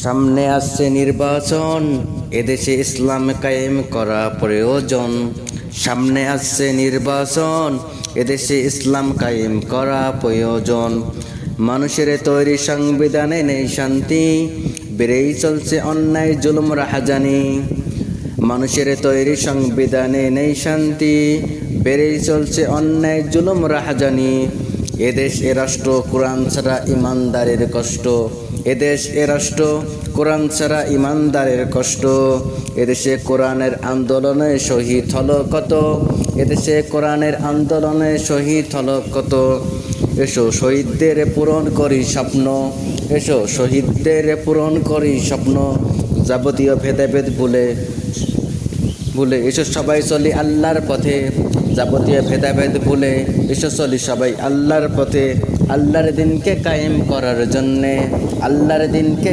সামনে আসছে নির্বাচন, এদেশে ইসলাম কায়েম করা প্রয়োজন। সামনে আসছে নির্বাচন, এদেশে ইসলাম কায়েম করা প্রয়োজন। মানুষের তৈরি সংবিধানে নেই শান্তি, বেড়েই চলছে অন্যায় জুলুম রাহাজানি। মানুষের তৈরি সংবিধানে নেই শান্তি, বেড়েই চলছে অন্যায় জুলুম রাহাজানি। এদেশ এ রাষ্ট্র কোরআন ছাড়া ইমানদারের কষ্ট। এদেশ এ রাষ্ট্র কোরআন ছাড়া ইমানদারের কষ্ট। এদেশে কোরআনের আন্দোলনে শহীদ হলো কত, এদেশে কোরআনের আন্দোলনে শহীদ হলো কত। এসো শহীদদের পূরণ করি স্বপ্ন, এসো শহীদদের পূরণ করি স্বপ্ন। যাবতীয় ভেদাভেদ ভুলে এসো সবাই চলি আল্লাহর পথে। যাবতীয় ভেদাভেদ ভুলে এসো চলি সবাই আল্লাহর পথে। আল্লাহর দিনকে কায়েম করার জন্যে, আল্লাহর দিনকে